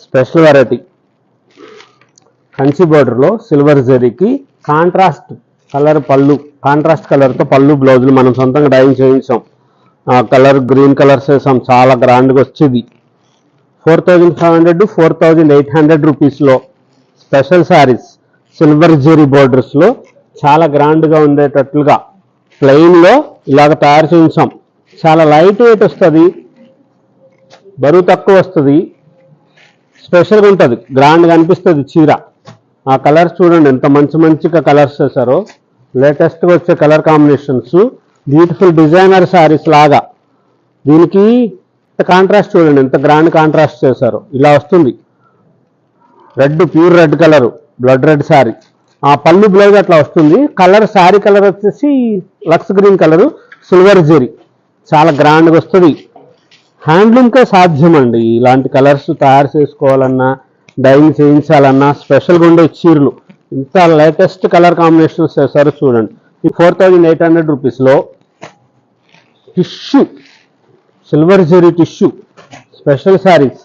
Special variety Kanchi బోర్డర్లో silver జరీకి contrast colour పళ్ళు, contrast కలర్తో పళ్ళు బ్లౌజులు మనం సొంతంగా డైయింగ్ చేయించాం. ఆ కలర్ గ్రీన్ కలర్స్ వేసాం, చాలా గ్రాండ్గా వచ్చేది. 4500 4800 రూపీస్లో స్పెషల్ శారీస్ సిల్వర్ జరీ బోర్డర్స్లో చాలా గ్రాండ్గా ఉండేటట్లుగా ప్లెయిన్లో ఇలాగ తయారు చేయించాం. చాలా లైట్ వెయిట్ వస్తుంది, బరువు తక్కువ వస్తుంది, స్పెషల్గా ఉంటుంది, గ్రాండ్గా అనిపిస్తుంది చీర. ఆ కలర్స్ చూడండి ఎంత మంచిగా కలర్స్ చేశారో, లేటెస్ట్గా వచ్చే colour combinations, beautiful designer saris లాగా. దీనికి కాంట్రాస్ట్ చూడండి ఎంత గ్రాండ్ కాంట్రాస్ట్ చేశారో. ఇలా వస్తుంది red, pure red colour, blood red sari. ఆ పళ్ళు బ్లౌజ్ అట్లా వస్తుంది. కలర్ శారీ కలర్ వచ్చేసి lux green colour, silver zari, చాలా గ్రాండ్గా వస్తుంది. హ్యాండ్లూమ్కే సాధ్యమండి ఇలాంటి కలర్స్ తయారు చేసుకోవాలన్నా, డైయింగ్ చేయించాలన్నా. స్పెషల్గా ఉండే చీరలు ఇంత లేటెస్ట్ కలర్ కాంబినేషన్స్ చేశారు చూడండి. ఈ 4800 రూపీస్లో tissue, silver zari tissue special saris.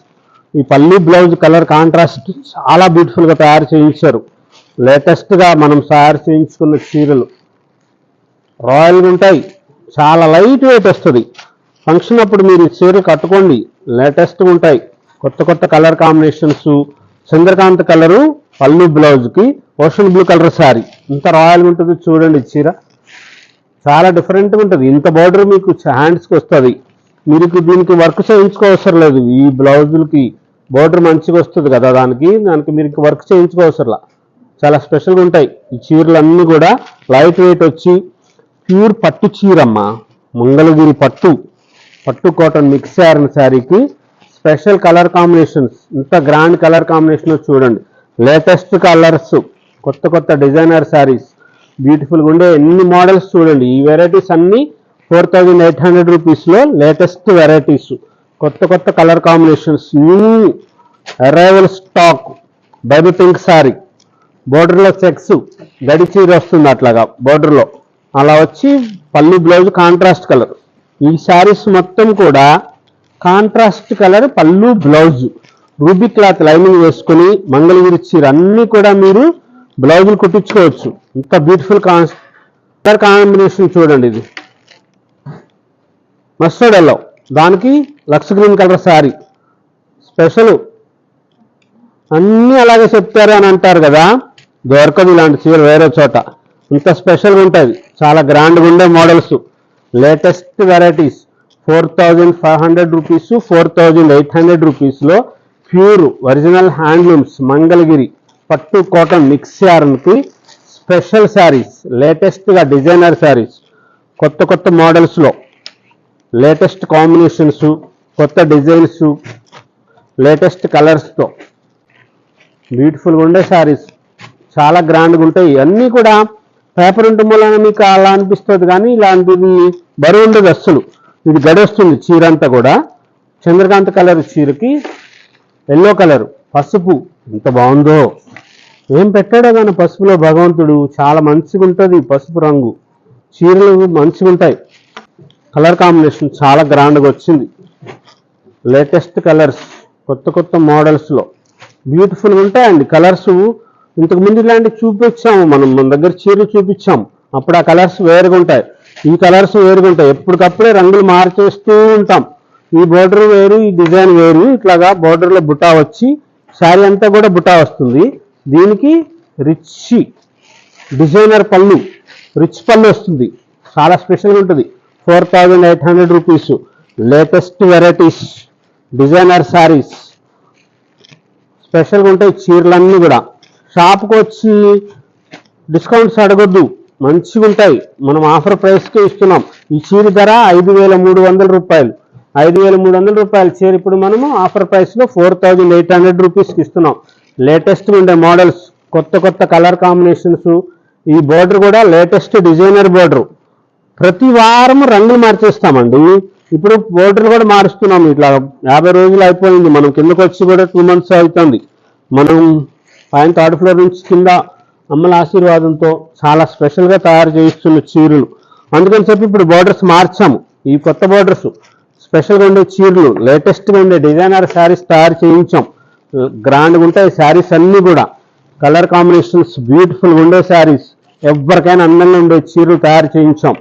ఈ పల్లి బ్లౌజ్ కలర్ కాంట్రాస్ట్ చాలా బ్యూటిఫుల్గా తయారు చేయించారు. లేటెస్ట్గా మనం తయారు చేయించుకున్న చీరలు రాయల్గా ఉంటాయి, చాలా లైట్ వెయిట్ వస్తుంది. ఫంక్షన్ అప్పుడు మీరు చీరలు కట్టుకోండి, లేటెస్ట్గా ఉంటాయి. కొత్త కలర్ కాంబినేషన్స్. చంద్రకాంత్ కలరు పళ్ళు బ్లౌజ్కి ఓషన్ బ్లూ కలర్ శారీ, ఇంత రాయల్గా ఉంటుంది చూడండి. చీర చాలా డిఫరెంట్గా ఉంటుంది. ఇంత బార్డర్ మీకు హ్యాండ్స్కి వస్తుంది. మీరు దీనికి వర్క్ చేయించుకోవసరం లేదు. ఈ బ్లౌజులకి బార్డర్ మంచిగా వస్తుంది కదా, దానికి మీరు వర్క్ చేయించుకోవసరంలా. చాలా స్పెషల్గా ఉంటాయి ఈ చీరలు అన్నీ కూడా. లైట్ వెయిట్ వచ్చి ప్యూర్ పట్టు చీరమ్మ, మంగళగిరి పట్టు కాటన్ మిక్స్ అయిన శారీకి స్పెషల్ కలర్ కాంబినేషన్స్. ఇంత గ్రాండ్ కలర్ కాంబినేషన్ చూడండి. లేటెస్ట్ కలర్స్, కొత్త డిజైనర్ శారీస్, బ్యూటిఫుల్గా ఉండే ఎన్ని మోడల్స్ చూడండి. ఈ వెరైటీస్ అన్నీ 4800 రూపీస్లో లేటెస్ట్ వెరైటీస్, కొత్త colour combinations, new arrival stock. Baby pink sari, బోర్డర్లో చెక్స్, గడి చీర వస్తుంది అట్లాగా బోర్డర్లో. అలా వచ్చి పల్లి బ్లౌజ్ కాంట్రాస్ట్ కలర్. ఈ శారీస్ మొత్తం కూడా కాంట్రాస్ట్ కలర్ పళ్ళు బ్లౌజ్, రూబీ క్లాత్ లైనింగ్ వేసుకుని మంగళగిరి చీర అన్నీ కూడా మీరు బ్లౌజులు కుట్టించుకోవచ్చు. ఇంత బ్యూటిఫుల్ కలర్ కాంబినేషన్ చూడండి. ఇది మస్టర్డ్ ఎల్లో, దానికి lux green colour sari special. అన్నీ అలాగే చెప్తారు అని అంటారు కదా, దొరకదు ఇలాంటి చీర వేరే చోట. ఇంత స్పెషల్గా ఉంటుంది, చాలా గ్రాండ్గా ఉండే మోడల్స్, లేటెస్ట్ వెరైటీస్. 4500 రూపీస్ 4800 రూపీస్లో ప్యూర్ ఒరిజినల్ హ్యాండ్లూమ్స్ మంగళగిరి పట్టు కాటన్ మిక్స్ యార్న్కి స్పెషల్ శారీస్, లేటెస్ట్గా డిజైనర్ శారీస్, కొత్త మోడల్స్లో లేటెస్ట్ కాంబినేషన్స్, కొత్త డిజైన్స్, లేటెస్ట్ కలర్స్తో బ్యూటిఫుల్గా ఉండే శారీస్, చాలా గ్రాండ్గా ఉంటాయి. అన్నీ కూడా పేపర్ ఉండటం వలన మీకు అలా అనిపిస్తుంది, కానీ ఇలాంటివి బరువు ఉండదు అస్సలు. ఇది గడొస్తుంది చీర అంతా కూడా. చంద్రకాంత్ కలర్ చీరకి ఎల్లో కలర్, పసుపు, ఎంత బాగుందో. ఏం పెట్టాడో కానీ పసుపులో భగవంతుడు, చాలా మంచిగా ఉంటుంది పసుపు రంగు. చీరలు మంచిగా ఉంటాయి, కలర్ కాంబినేషన్ చాలా గ్రాండ్గా వచ్చింది. లేటెస్ట్ కలర్స్, కొత్త మోడల్స్లో బ్యూటిఫుల్గా ఉంటాయండి కలర్స్. ఇంతకుముందు ఇలాంటివి చూపించాము మన దగ్గర చీరలు చూపించాము, అప్పుడు ఆ కలర్స్ వేరుగా ఉంటాయి, ఈ కలర్స్ వేరుగా ఉంటాయి. ఎప్పటికప్పుడే రంగులు మార్చేస్తూ ఉంటాం. ఈ బోర్డర్ వేరు, ఈ డిజైన్ వేరు. ఇట్లాగా బోర్డర్లో బుటా వచ్చి శారీ అంతా కూడా బుటా వస్తుంది. దీనికి రిచ్ డిజైనర్ పళ్ళు, రిచ్ పళ్ళు వస్తుంది, చాలా స్పెషల్గా ఉంటుంది. 4800 rupees, latest varieties, designer saris స్పెషల్గా ఉంటాయి చీరలన్నీ కూడా. షాప్కి వచ్చి డిస్కౌంట్స్ అడగొద్దు, మంచిగా ఉంటాయి. మనం ఆఫర్ ప్రైస్కే ఇస్తున్నాం. ఈ చీర ధర 5300 రూపాయలు. 5300 రూపాయల చీర ఇప్పుడు మనము ఆఫర్ ప్రైస్లో 4800 రూపీస్కి ఇస్తున్నాం. లేటెస్ట్గా ఉండే మోడల్స్, కొత్త కలర్ కాంబినేషన్స్. ఈ బోర్డర్ కూడా లేటెస్ట్ డిజైనర్ బోర్డర్. ప్రతి వారం రంగులు మార్చేస్తామండి. ఇప్పుడు బోర్డర్లు కూడా మారుస్తున్నాం. ఇట్లా 50 రోజులు అయిపోయింది, మనం కిందకు వచ్చి కూడా 2 months అవుతుంది. మనం పైన 3rd floor నుంచి కింద అమ్మల ఆశీర్వాదంతో చాలా స్పెషల్గా తయారు చేయిస్తున్న చీరలు. అందుకని చెప్పి ఇప్పుడు బోర్డర్స్ మార్చాము. ఈ కొత్త బోర్డర్స్, స్పెషల్గా ఉండే చీరలు, లేటెస్ట్గా ఉండే డిజైనర్ శారీస్ తయారు చేయించాం. గ్రాండ్గా ఉంటాయి శారీస్ అన్నీ కూడా. కలర్ కాంబినేషన్స్ బ్యూటిఫుల్గా ఉండే శారీస్, ఎవరికైనా అందంగా ఉండే చీరలు తయారు చేయించాం.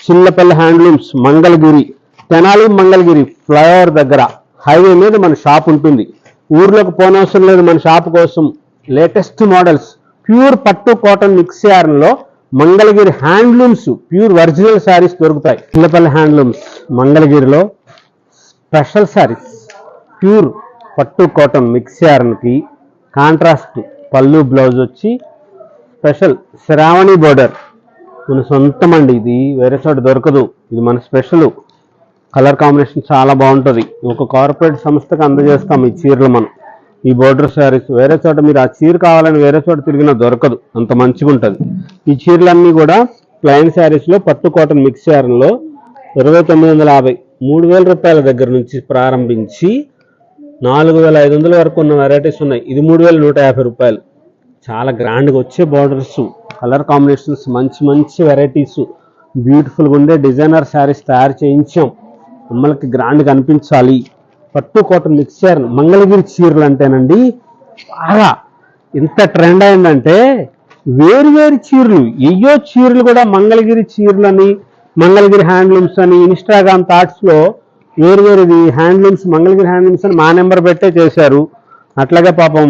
చిల్లపల్లి హ్యాండ్లూమ్స్, మంగళగిరి, తెనాలి మంగళగిరి ఫ్లైఓవర్ దగ్గర హైవే మీద మన షాప్ ఉంటుంది. ఊర్లోకి పోనవసరం లేదు మన షాప్ కోసం. లేటెస్ట్ మోడల్స్ ప్యూర్ పట్టు కాటన్ మిక్స్ యార్న్లో Mangalagiri handlooms pure original saris దొరుకుతాయి. చిల్లపల్లి హ్యాండ్లూమ్స్ మంగళగిరిలో స్పెషల్ శారీస్ ప్యూర్ పట్టు కాటన్ మిక్స్ యార్న్కి కాంట్రాస్ట్ పళ్ళు బ్లౌజ్ వచ్చి స్పెషల్ శ్రావణి బోర్డర్. మన సొంతం అండి, ఇది వేరే చోట దొరకదు, ఇది మన స్పెషల్. కలర్ కాంబినేషన్ చాలా బాగుంటుంది. ఒక కార్పొరేట్ సంస్థకు అందజేస్తాం ఈ చీరలు మనం. ఈ బోర్డర్ శారీస్ వేరే చోట మీరు ఆ చీర కావాలని వేరే చోట తిరిగినా దొరకదు, అంత మంచిగా ఉంటుంది. ఈ చీరలన్నీ కూడా ప్లైన్ శారీస్లో పట్టు కాటన్ మిక్స్ యార్న్లో 2950, 3000 రూపాయల దగ్గర నుంచి ప్రారంభించి 4500 వరకు ఉన్న వెరైటీస్ ఉన్నాయి. ఇది 3150 రూపాయలు. చాలా గ్రాండ్గా వచ్చే బార్డర్స్, కలర్ కాంబినేషన్స్, మంచి మంచి వెరైటీస్, బ్యూటిఫుల్గా ఉండే డిజైనర్ శారీస్ తయారు చేయించాం. అమ్మలకి గ్రాండ్గా అనిపించాలి. పట్టు కాటన్ మిక్స్ యార్న్ మంగళగిరి చీరలు అంటేనండి బాగా ఎంత ట్రెండ్ అయిందంటే, వేరు చీరలు, ఎయ్యో చీరలు కూడా మంగళగిరి చీరలని, మంగళగిరి హ్యాండ్లూమ్స్ అని ఇన్స్టాగ్రామ్ థాట్స్లో వేరుది హ్యాండ్లూమ్స్, మంగళగిరి హ్యాండ్లూమ్స్ అని మా నెంబర్ పెట్టే చేశారు. అట్లాగే పాపం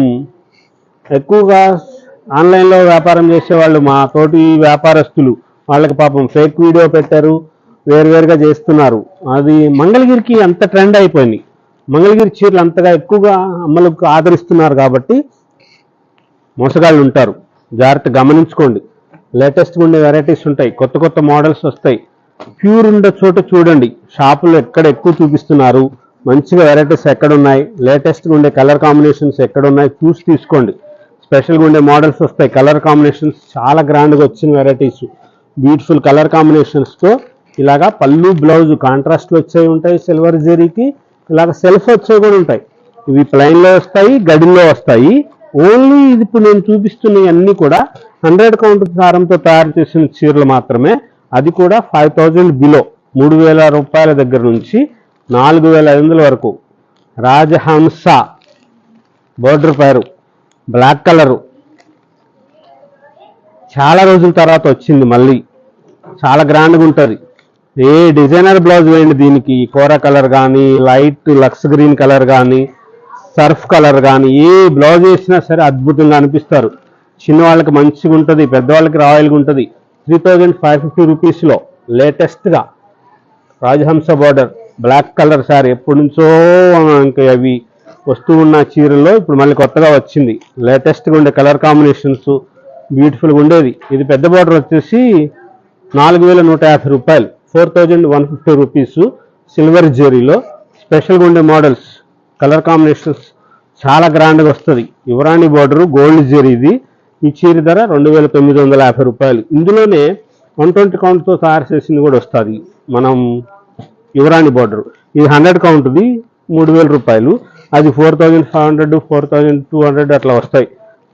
ఎక్కువగా ఆన్లైన్లో వ్యాపారం చేసేవాళ్ళు మా తోటి వ్యాపారస్తులు, వాళ్ళకి పాపం ఫేక్ వీడియో పెట్టారు, వేరుగా చేస్తున్నారు. అది మంగళగిరికి అంత ట్రెండ్ అయిపోయింది. మంగళగిరి చీరలు అంతగా ఎక్కువగా అమ్మలకు ఆదరిస్తున్నారు కాబట్టి మోసగాళ్ళు ఉంటారు, జాగ్రత్త గమనించుకోండి. లేటెస్ట్గా ఉండే వెరైటీస్ ఉంటాయి, కొత్త మోడల్స్ వస్తాయి. ప్యూర్ ఉండే చోట చూడండి, షాపులు ఎక్కడ ఎక్కువ చూపిస్తున్నారు, మంచిగా వెరైటీస్ ఎక్కడున్నాయి, లేటెస్ట్గా ఉండే కలర్ కాంబినేషన్స్ ఎక్కడున్నాయి చూసి తీసుకోండి. స్పెషల్గా ఉండే మోడల్స్ వస్తాయి. కలర్ కాంబినేషన్స్ చాలా గ్రాండ్గా వచ్చిన వెరైటీస్, బ్యూటిఫుల్ కలర్ కాంబినేషన్స్తో ఇలాగా పళ్ళు బ్లౌజ్ కాంట్రాస్ట్లు వచ్చేవి ఉంటాయి. సిల్వర్ జరీకి ఇలాగ సెల్ఫ్ వచ్చేవి కూడా ఉంటాయి. ఇవి ప్లైన్లో వస్తాయి, గడిలో వస్తాయి. ఓన్లీ ఇది ఇప్పుడు నేను చూపిస్తున్నవి అన్నీ కూడా 100 కౌంట్ సారంతో తయారు చేసిన చీరలు మాత్రమే. అది కూడా 5000 బిలో, 3000 రూపాయల దగ్గర నుంచి 4500 వరకు. రాజహంస బోర్డర్ పేరు, బ్లాక్ కలరు, చాలా రోజుల తర్వాత వచ్చింది మళ్ళీ, చాలా గ్రాండ్గా ఉంటుంది. ఏ డిజైనర్ బ్లౌజ్ వేయండి దీనికి, కోరా కలర్ కానీ, లైట్ లక్స్ గ్రీన్ కలర్ కానీ, సర్ఫ్ కలర్ కానీ, ఏ బ్లౌజ్ వేసినా సరే అద్భుతంగా అనిపిస్తారు. చిన్నవాళ్ళకి మంచిగా ఉంటుంది, పెద్దవాళ్ళకి రాయల్గా ఉంటుంది. 3550 రూపీస్లో లేటెస్ట్గా రాజహంస బార్డర్ బ్లాక్ కలర్ శారీ. ఎప్పటి నుంచో ఇంకా అవి వస్తూ ఉన్న చీరల్లో ఇప్పుడు మళ్ళీ కొత్తగా వచ్చింది. లేటెస్ట్గా ఉండే కలర్ కాంబినేషన్స్, బ్యూటిఫుల్గా ఉండేది. ఇది పెద్ద బార్డర్ వచ్చేసి 4150 రూపాయలు, 4150 రూపీస్. సిల్వర్ జెరీలో స్పెషల్గా ఉండే మోడల్స్, కలర్ కాంబినేషన్స్ చాలా గ్రాండ్గా వస్తుంది. యువరాణి బార్డరు గోల్డ్ జెరీది. ఈ చీర ధర 2950 రూపాయలు. ఇందులోనే 120 కౌంట్తో తయారు చేసింది కూడా వస్తుంది మనం యువరాణి బార్డరు. ఇది 100 కౌంట్ది 3000 రూపాయలు. అది 4500, 4200 అట్లా వస్తాయి.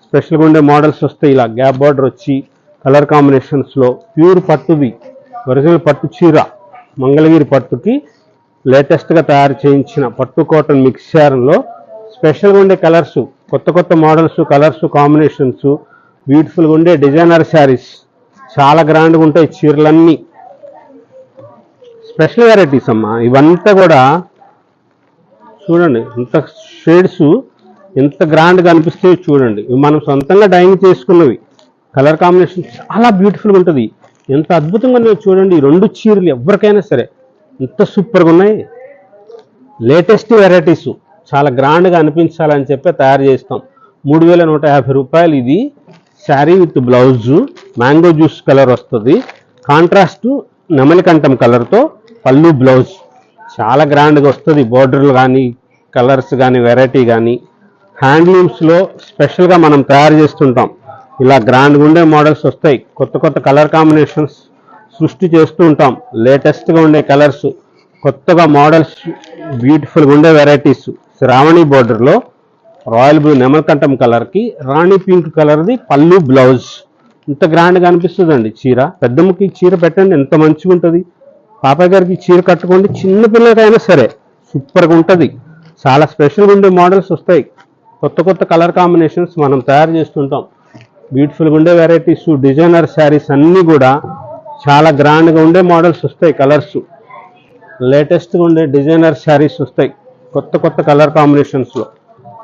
స్పెషల్గా ఉండే మోడల్స్ వస్తాయి. ఇలా గ్యాప్ బార్డర్ వచ్చి కలర్ కాంబినేషన్స్లో ప్యూర్ పట్టుది, ఒరిజినల్ పట్టు చీర, మంగళగిరి పట్టుకి లేటెస్ట్గా తయారు చేయించిన పట్టు కాటన్ మిక్స్చర్లో స్పెషల్గా ఉండే కలర్స్, కొత్త మోడల్స్, కలర్స్ కాంబినేషన్స్, బ్యూటిఫుల్గా ఉండే డిజైనర్ శారీస్, చాలా గ్రాండ్గా ఉంటాయి చీరలన్నీ. స్పెషల్ వెరైటీస్ అమ్మా ఇవంతా కూడా. చూడండి ఎంత షేడ్స్ ఎంత గ్రాండ్గా అనిపిస్తాయో చూడండి. ఇవి మనం సొంతంగా డైనింగ్ చేసుకున్నవి. కలర్ కాంబినేషన్ చాలా బ్యూటిఫుల్గా ఉంటుంది. ఎంత అద్భుతంగా ఉన్నాయో చూడండి. ఈ 2 చీరలు ఎవరికైనా సరే ఎంత సూపర్గా ఉన్నాయి. లేటెస్ట్ వెరైటీస్, చాలా గ్రాండ్గా అనిపించాలని చెప్పి తయారు చేస్తాం. 3150 రూపాయలు. ఇది sari with blouse, mango juice colour వస్తుంది. కాంట్రాస్ట్ నెమలికంఠం కలర్తో పళ్ళు బ్లౌజ్, చాలా గ్రాండ్గా వస్తుంది. బోర్డర్లు కానీ, కలర్స్ కానీ, వెరైటీ కానీ హ్యాండ్లూమ్స్లో స్పెషల్గా మనం తయారు చేస్తుంటాం. ఇలా గ్రాండ్గా ఉండే మోడల్స్ వస్తాయి. కొత్త కలర్ కాంబినేషన్స్ సృష్టి చేస్తూ ఉంటాం. లేటెస్ట్గా ఉండే కలర్స్, కొత్తగా మోడల్స్, బ్యూటిఫుల్గా ఉండే వెరైటీస్. శ్రావణి బోర్డర్లో రాయల్ బ్లూ నెమలికంఠం కలర్కి రాణి పింక్ కలర్ది పళ్ళు బ్లౌజ్. ఇంత గ్రాండ్గా అనిపిస్తుందండి చీర. పెద్దమ్మకి చీర పెట్టండి ఎంత మంచిగా ఉంటుంది. పాపయ్య గారికి చీర కట్టుకోండి, చిన్న పిల్లలకైనా సరే సూపర్గా ఉంటుంది. చాలా స్పెషల్గా ఉండే మోడల్స్ వస్తాయి. కొత్త కొత్త కలర్ కాంబినేషన్స్ మనం తయారు చేస్తుంటాం. బ్యూటిఫుల్గా ఉండే వెరైటీస్, డిజైనర్ శారీస్ అన్నీ కూడా చాలా గ్రాండ్గా ఉండే మోడల్స్ వస్తాయి. కలర్స్ లేటెస్ట్గా ఉండే డిజైనర్ శారీస్ వస్తాయి కొత్త కొత్త కలర్ కాంబినేషన్స్లో.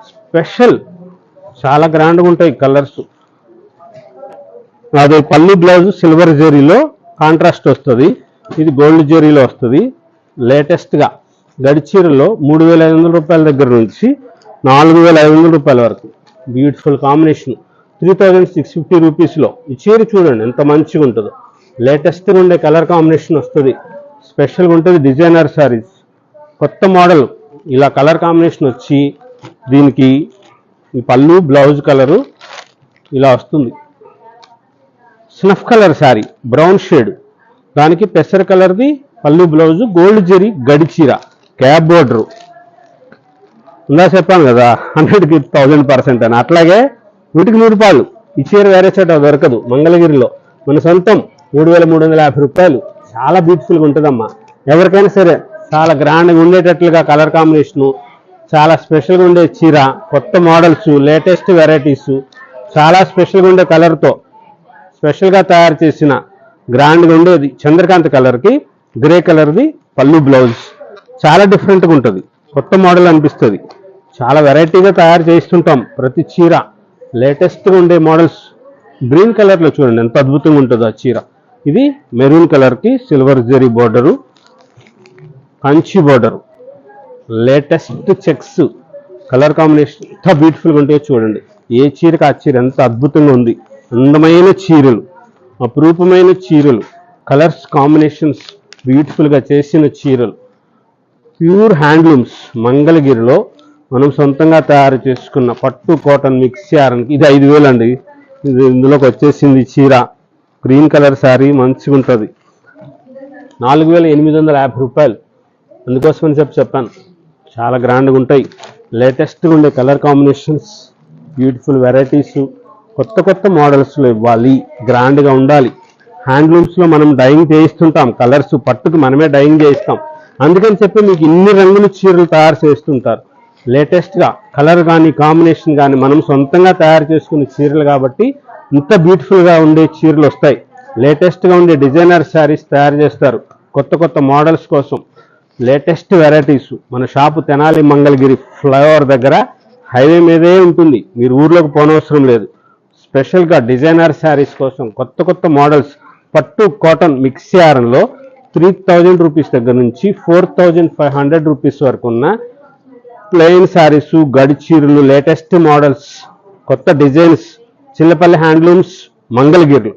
స్పెషల్ చాలా గ్రాండ్గా ఉంటాయి కలర్స్. అదే పల్లి బ్లౌజ్ సిల్వర్ జెరీలో కాంట్రాస్ట్ వస్తుంది, ఇది గోల్డ్ జెరీలో వస్తుంది. లేటెస్ట్గా గడిచీరలో 3,500 రూపాయల దగ్గర నుంచి 4,500 రూపాయల వరకు బ్యూటిఫుల్ కాంబినేషన్. 3,650 రూపీస్లో ఈ చీర చూడండి ఎంత మంచిగా ఉంటుందో. లేటెస్ట్గా ఉండే కలర్ కాంబినేషన్ వస్తుంది, స్పెషల్గా ఉంటుంది. డిజైనర్ శారీస్ కొత్త మోడల్ ఇలా కలర్ కాంబినేషన్ వచ్చి దీనికి ఈ పళ్ళు బ్లౌజ్ కలరు ఇలా వస్తుంది. Snuff colour sari brown shade, దానికి పెసర కలర్ది పళ్ళు బ్లౌజ్, గోల్డ్ జెరీ గడిచీర, క్యాబ్ బోర్డరు. ఉందా చెప్పాను కదా 100కి 1000% అని. అట్లాగే వీటికి 100 రూపాయలు. ఈ చీర వేరే చోట దొరకదు. మంగళగిరిలో మన సొంతం 3,350 రూపాయలు. చాలా బ్యూటిఫుల్గా ఉంటుందమ్మా. ఎవరికైనా సరే చాలా గ్రాండ్గా ఉండేటట్లుగా కలర్ కాంబినేషను, చాలా స్పెషల్గా ఉండే చీర, కొత్త మోడల్స్, లేటెస్ట్ వెరైటీస్, చాలా స్పెషల్గా ఉండే కలర్తో స్పెషల్గా తయారు చేసిన గ్రాండ్గా ఉండేది. చంద్రకాంత్ కలర్కి గ్రే కలర్ది పళ్ళు బ్లౌజ్ చాలా డిఫరెంట్గా ఉంటుంది, కొత్త మోడల్ అనిపిస్తుంది. చాలా వెరైటీగా తయారు చేస్తుంటాం ప్రతి చీర. లేటెస్ట్గా ఉండే మోడల్స్. గ్రీన్ కలర్లో చూడండి ఎంత అద్భుతంగా ఉంటుందో ఆ చీర. ఇది మెరూన్ కలర్కి silver zari border, Kanchi border, latest checks colour combination ఎంత బ్యూటిఫుల్గా ఉంటాయో చూడండి. ఏ చీరకి ఆ చీర ఎంత అద్భుతంగా ఉంది. అందమైన చీరలు, అపురూపమైన చీరలు, కలర్స్ కాంబినేషన్స్ బ్యూటిఫుల్గా చేసిన చీరలు. ప్యూర్ హ్యాండ్లూమ్స్ మంగళగిరిలో మనం సొంతంగా తయారు చేసుకున్న పట్టు కాటన్ మిక్స్ చేయడానికి. ఇది 5,000 అండి. ఇది ఇందులోకి వచ్చేసింది చీర. గ్రీన్ కలర్ శారీ మంచిగా ఉంటుంది. 4,850 రూపాయలు. అందుకోసమని చెప్పాను చాలా గ్రాండ్గా ఉంటాయి. లేటెస్ట్గా ఉండే కలర్ కాంబినేషన్స్, బ్యూటిఫుల్ వెరైటీస్, కొత్త కొత్త మోడల్స్లో ఇవ్వాలి, గ్రాండ్గా ఉండాలి. హ్యాండ్లూమ్స్లో మనం డైయింగ్ చేయిస్తుంటాం, కలర్స్ పట్టుకు మనమే డైయింగ్ చేయిస్తాం. అందుకని చెప్పి మీకు ఇన్ని రంగుల చీరలు తయారు చేస్తుంటారు. లేటెస్ట్గా కలర్ కానీ కాంబినేషన్ కానీ మనం సొంతంగా తయారు చేసుకునే చీరలు కాబట్టి ఇంత బ్యూటిఫుల్గా ఉండే చీరలు వస్తాయి. లేటెస్ట్గా ఉండే డిజైనర్ శారీస్ తయారు చేస్తారు కొత్త కొత్త మోడల్స్ కోసం. లేటెస్ట్ వెరైటీస్ మన షాపు తెనాలి మంగళగిరి ఫ్లైఓవర్ దగ్గర హైవే మీదే ఉంటుంది. మీరు ఊర్లోకి పోనవసరం లేదు. స్పెషల్గా డిజైనర్ శారీస్ కోసం కొత్త కొత్త మోడల్స్ పట్టు కాటన్ మిక్స్ యారంలో 3,000 రూపీస్ దగ్గర నుంచి 4,500 రూపీస్ వరకు ఉన్న ప్లెయిన్ శారీస్, గడిచీరలు, లేటెస్ట్ మోడల్స్, కొత్త డిజైన్స్, చిల్లపల్లి హ్యాండ్లూమ్స్ మంగళగిరి.